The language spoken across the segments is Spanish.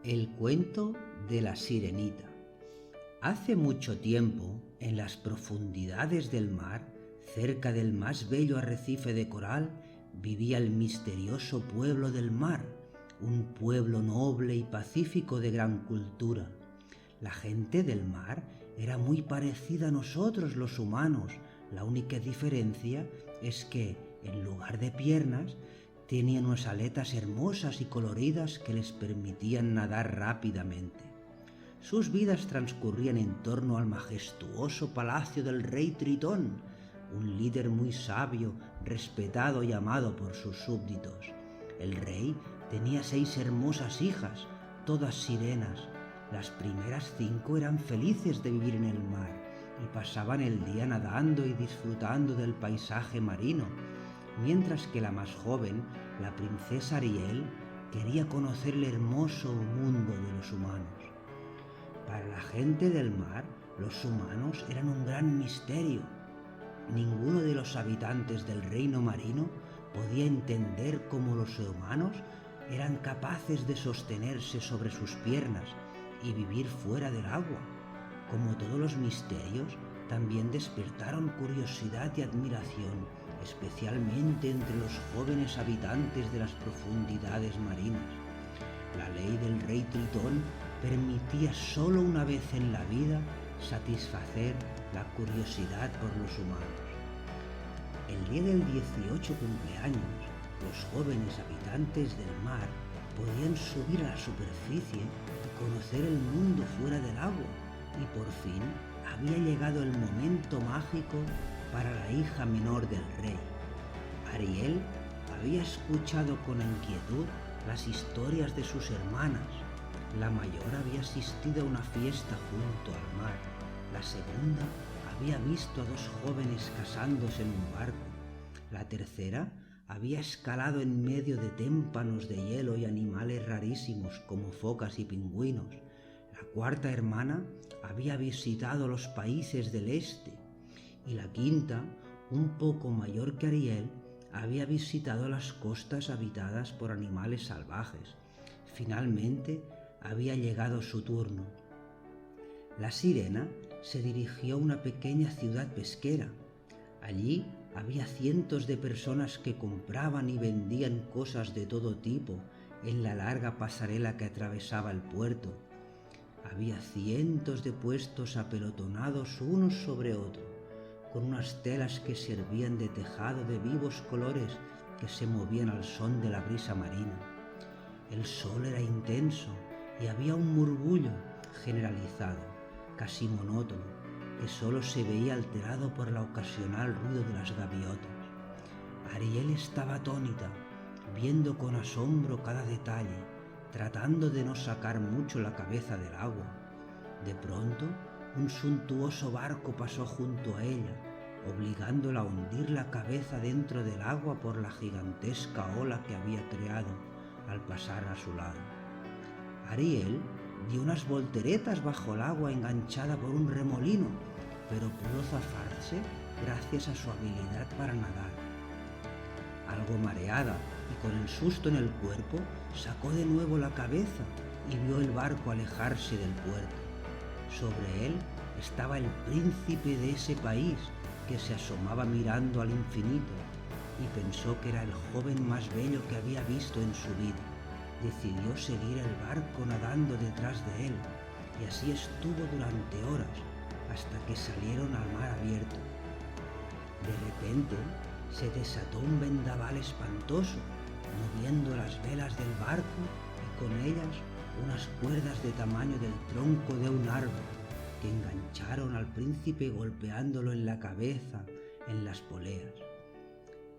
El cuento de la sirenita. Hace mucho tiempo, en las profundidades del mar, cerca del más bello arrecife de coral, vivía el misterioso pueblo del mar, un pueblo noble y pacífico de gran cultura. La gente del mar era muy parecida a nosotros los humanos. La única diferencia es que, en lugar de piernas, tenían unas aletas hermosas y coloridas que les permitían nadar rápidamente. Sus vidas transcurrían en torno al majestuoso palacio del rey Tritón, un líder muy sabio, respetado y amado por sus súbditos. El rey tenía 6 hermosas hijas, todas sirenas. Las primeras 5 eran felices de vivir en el mar y pasaban el día nadando y disfrutando del paisaje marino, mientras que la más joven, la princesa Ariel, quería conocer el hermoso mundo de los humanos. Para la gente del mar, los humanos eran un gran misterio. Ninguno de los habitantes del reino marino podía entender cómo los humanos eran capaces de sostenerse sobre sus piernas y vivir fuera del agua. Como todos los misterios, también despertaron curiosidad y admiración, especialmente entre los jóvenes habitantes de las profundidades marinas. La ley del rey Tritón permitía solo una vez en la vida satisfacer la curiosidad por los humanos. El día del 18 cumpleaños, los jóvenes habitantes del mar podían subir a la superficie y conocer el mundo fuera del agua, y por fin había llegado el momento mágico para la hija menor del rey. Ariel había escuchado con inquietud las historias de sus hermanas. La mayor había asistido a una fiesta junto al mar. La segunda había visto a 2 jóvenes casándose en un barco. La tercera había escalado en medio de témpanos de hielo y animales rarísimos como focas y pingüinos. La cuarta hermana había visitado los países del este, y la quinta, un poco mayor que Ariel, había visitado las costas habitadas por animales salvajes. Finalmente había llegado su turno. La sirena se dirigió a una pequeña ciudad pesquera. Allí había cientos de personas que compraban y vendían cosas de todo tipo en la larga pasarela que atravesaba el puerto. Había cientos de puestos apelotonados unos sobre otros, con unas telas que servían de tejado de vivos colores que se movían al son de la brisa marina. El sol era intenso y había un murmullo generalizado, casi monótono, que solo se veía alterado por el ocasional ruido de las gaviotas. Ariel estaba atónita, viendo con asombro cada detalle, tratando de no sacar mucho la cabeza del agua. De pronto, un suntuoso barco pasó junto a ella, obligándola a hundir la cabeza dentro del agua por la gigantesca ola que había creado al pasar a su lado. Ariel dio unas volteretas bajo el agua enganchada por un remolino, pero pudo zafarse gracias a su habilidad para nadar. Algo mareada y con el susto en el cuerpo, sacó de nuevo la cabeza y vio el barco alejarse del puerto. Sobre él estaba el príncipe de ese país, que se asomaba mirando al infinito, y pensó que era el joven más bello que había visto en su vida. Decidió seguir el barco nadando detrás de él, y así estuvo durante horas, hasta que salieron al mar abierto. De repente se desató un vendaval espantoso, moviendo las velas del barco y con ellas unas cuerdas de tamaño del tronco de un árbol, que engancharon al príncipe golpeándolo en la cabeza en las poleas.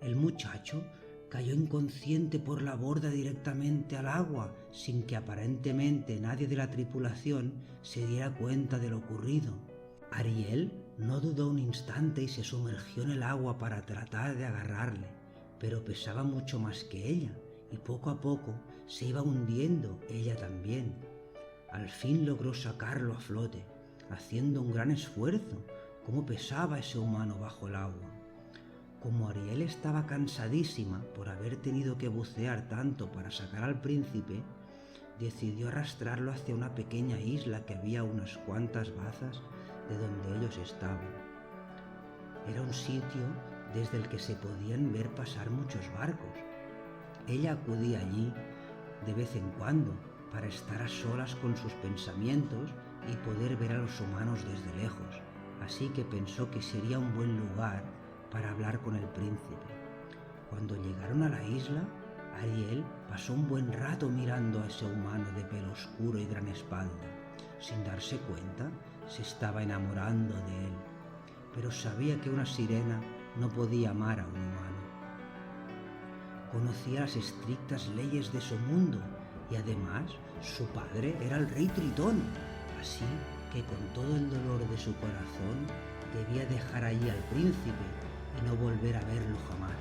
El muchacho cayó inconsciente por la borda directamente al agua, sin que aparentemente nadie de la tripulación se diera cuenta de lo ocurrido. Ariel no dudó un instante y se sumergió en el agua para tratar de agarrarle, pero pesaba mucho más que ella, y poco a poco se iba hundiendo ella también. Al fin logró sacarlo a flote, haciendo un gran esfuerzo. ¿Cómo pesaba ese humano bajo el agua? Como Ariel estaba cansadísima por haber tenido que bucear tanto para sacar al príncipe, decidió arrastrarlo hacia una pequeña isla que había a unas cuantas bazas de donde ellos estaban. Era un sitio desde el que se podían ver pasar muchos barcos. Ella acudía allí de vez en cuando para estar a solas con sus pensamientos y poder ver a los humanos desde lejos, así que pensó que sería un buen lugar para hablar con el príncipe. Cuando llegaron a la isla, Ariel pasó un buen rato mirando a ese humano de pelo oscuro y gran espalda. Sin darse cuenta, se estaba enamorando de él, pero sabía que una sirena no podía amar a un humano. Conocía las estrictas leyes de su mundo y además su padre era el rey Tritón, así que con todo el dolor de su corazón debía dejar allí al príncipe y no volver a verlo jamás.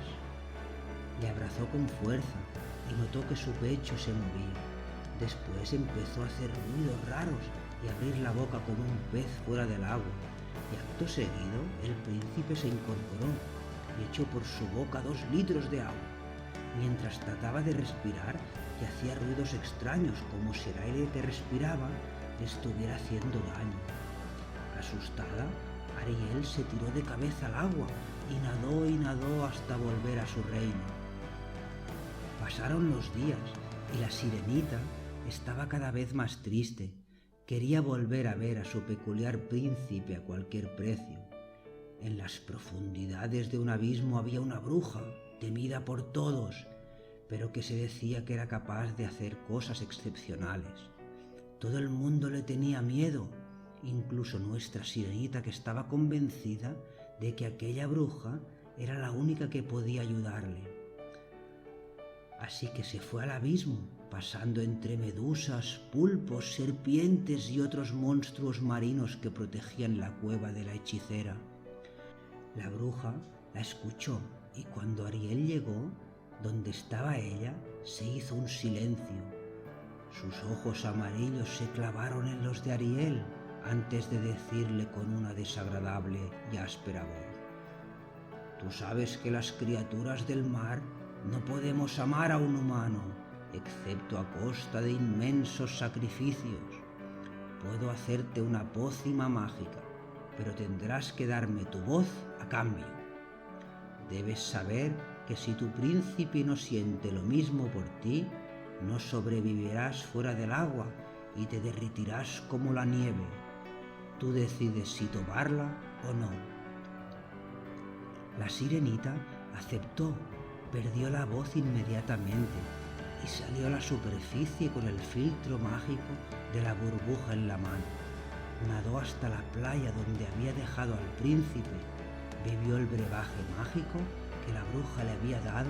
Le abrazó con fuerza y notó que su pecho se movía. Después empezó a hacer ruidos raros y a abrir la boca como un pez fuera del agua, y acto seguido el príncipe se incorporó y echó por su boca 2 litros de agua. Mientras trataba de respirar y hacía ruidos extraños como si el aire que respiraba le estuviera haciendo daño. Asustada, Ariel se tiró de cabeza al agua y nadó hasta volver a su reino. Pasaron los días y la sirenita estaba cada vez más triste. Quería volver a ver a su peculiar príncipe a cualquier precio. En las profundidades de un abismo había una bruja, temida por todos, pero que se decía que era capaz de hacer cosas excepcionales. Todo el mundo le tenía miedo, incluso nuestra sirenita, que estaba convencida de que aquella bruja era la única que podía ayudarle. Así que se fue al abismo, pasando entre medusas, pulpos, serpientes y otros monstruos marinos que protegían la cueva de la hechicera. La bruja la escuchó y cuando Ariel llegó donde estaba ella, se hizo un silencio. Sus ojos amarillos se clavaron en los de Ariel antes de decirle con una desagradable y áspera voz: «Tú sabes que las criaturas del mar no podemos amar a un humano, excepto a costa de inmensos sacrificios. Puedo hacerte una pócima mágica, pero tendrás que darme tu voz a cambio. Debes saber que si tu príncipe no siente lo mismo por ti, no sobrevivirás fuera del agua y te derretirás como la nieve. Tú decides si tomarla o no». La sirenita aceptó, perdió la voz inmediatamente y salió a la superficie con el filtro mágico de la burbuja en la mano. Nadó hasta la playa donde había dejado al príncipe, bebió el brebaje mágico que la bruja le había dado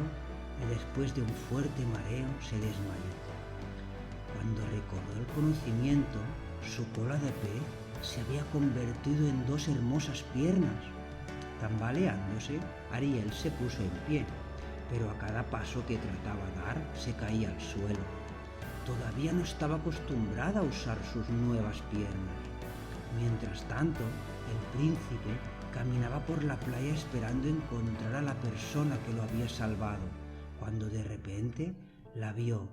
y después de un fuerte mareo se desmayó. Cuando recobró el conocimiento, su cola de pez se había convertido en 2 hermosas piernas. Tambaleándose, Ariel se puso en pie, pero a cada paso que trataba dar se caía al suelo. Todavía no estaba acostumbrada a usar sus nuevas piernas. Mientras tanto, el príncipe caminaba por la playa esperando encontrar a la persona que lo había salvado, cuando de repente la vio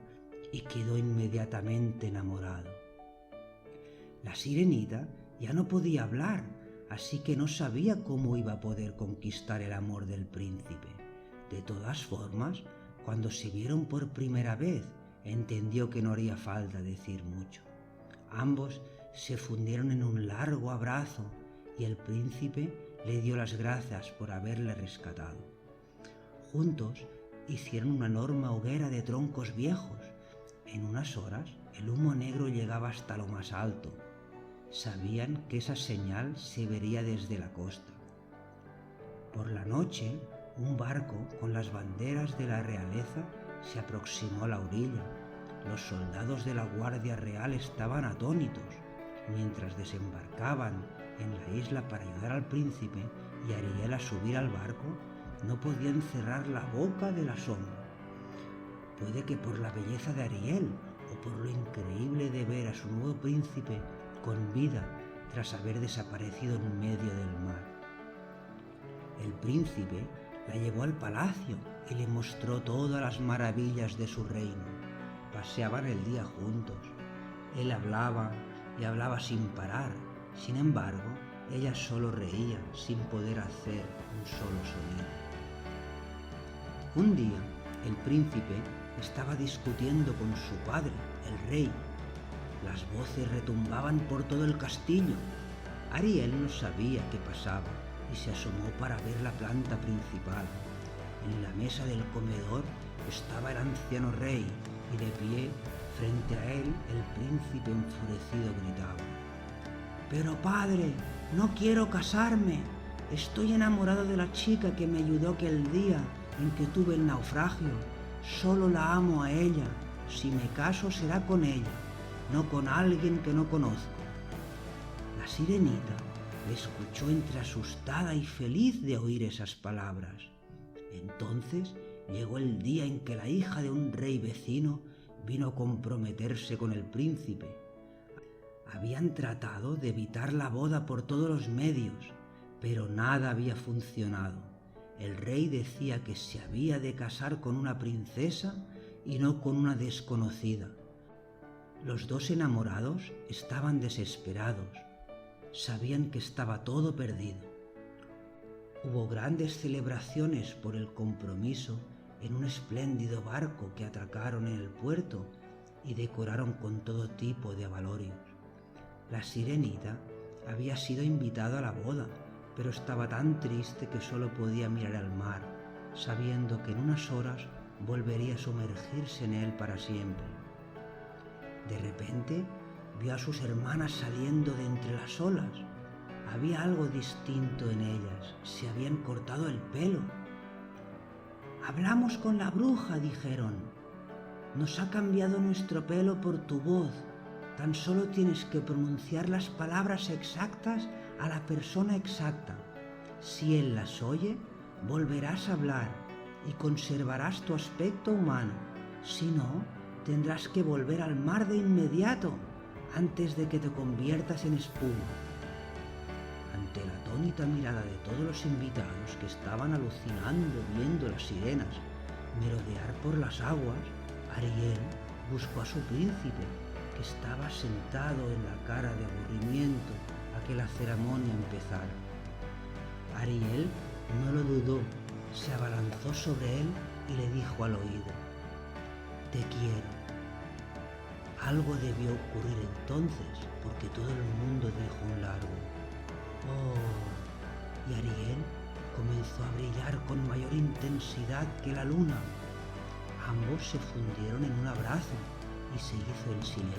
y quedó inmediatamente enamorado. La sirenita ya no podía hablar, así que no sabía cómo iba a poder conquistar el amor del príncipe. De todas formas, cuando se vieron por primera vez, entendió que no haría falta decir mucho. Ambos se fundieron en un largo abrazo y el príncipe le dio las gracias por haberle rescatado. Juntos hicieron una enorme hoguera de troncos viejos. En unas horas el humo negro llegaba hasta lo más alto. Sabían que esa señal se vería desde la costa. Por la noche, un barco con las banderas de la realeza se aproximó a la orilla. Los soldados de la Guardia Real estaban atónitos. Mientras desembarcaban en la isla para ayudar al príncipe y a Ariel a subir al barco, no podían cerrar la boca del asombro. Puede que por la belleza de Ariel o por lo increíble de ver a su nuevo príncipe con vida tras haber desaparecido en medio del mar. El príncipe la llevó al palacio y le mostró todas las maravillas de su reino. paseaban el día juntos. Él hablaba y hablaba sin parar. Sin embargo, ella solo reía sin poder hacer un solo sonido. Un día, el príncipe estaba discutiendo con su padre, el rey. Las voces retumbaban por todo el castillo. Ariel no sabía qué pasaba y se asomó para ver la planta principal. En la mesa del comedor estaba el anciano rey y de pie frente a él el príncipe enfurecido gritaba: «Pero padre, no quiero casarme. Estoy enamorado de la chica que me ayudó aquel día en que tuve el naufragio. Solo la amo a ella. Si me caso será con ella, no con alguien que no conozco». La sirenita le escuchó entre asustada y feliz de oír esas palabras. Entonces llegó el día en que la hija de un rey vecino vino a comprometerse con el príncipe. Habían tratado de evitar la boda por todos los medios, pero nada había funcionado. El rey decía que se había de casar con una princesa y no con una desconocida. Los dos enamorados estaban desesperados. Sabían que estaba todo perdido. Hubo grandes celebraciones por el compromiso en un espléndido barco que atracaron en el puerto y decoraron con todo tipo de abalorios. La sirenita había sido invitada a la boda, pero estaba tan triste que solo podía mirar al mar, sabiendo que en unas horas volvería a sumergirse en él para siempre. De repente vio a sus hermanas saliendo de entre las olas. Había algo distinto en ellas, se habían cortado el pelo. «Hablamos con la bruja», dijeron. «Nos ha cambiado nuestro pelo por tu voz. Tan solo tienes que pronunciar las palabras exactas a la persona exacta. Si él las oye, volverás a hablar y conservarás tu aspecto humano. Si no, tendrás que volver al mar de inmediato, antes de que te conviertas en espuma». Ante la atónita mirada de todos los invitados que estaban alucinando viendo las sirenas merodear por las aguas, Ariel buscó a su príncipe, que estaba sentado en la cara de aburrimiento a que la ceremonia empezara. Ariel no lo dudó, se abalanzó sobre él y le dijo al oído: «Te quiero». Algo debió ocurrir entonces, porque todo el mundo dijo un largo «Oh», y Ariel comenzó a brillar con mayor intensidad que la luna. Ambos se fundieron en un abrazo y se hizo el silencio.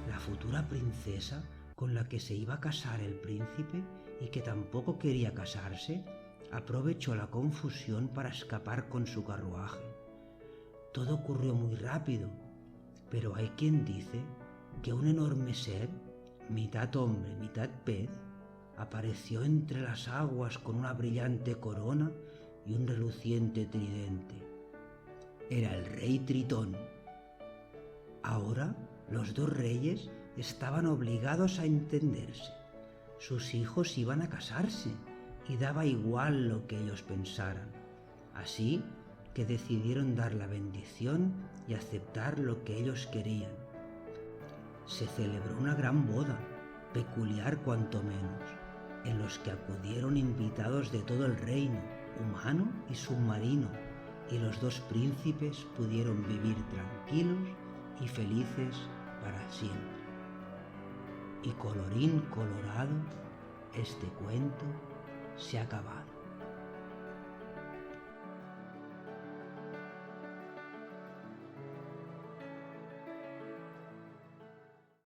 La futura princesa con la que se iba a casar el príncipe y que tampoco quería casarse, aprovechó la confusión para escapar con su carruaje. Todo ocurrió muy rápido, pero hay quien dice que un enorme ser, mitad hombre, mitad pez, apareció entre las aguas con una brillante corona y un reluciente tridente. Era el rey Tritón. Ahora los dos reyes estaban obligados a entenderse. Sus hijos iban a casarse y daba igual lo que ellos pensaran. Así que decidieron dar la bendición y aceptar lo que ellos querían. Se celebró una gran boda, peculiar cuanto menos, en los que acudieron invitados de todo el reino, humano y submarino, y los dos príncipes pudieron vivir tranquilos y felices para siempre. Y colorín colorado, este cuento se ha acabado.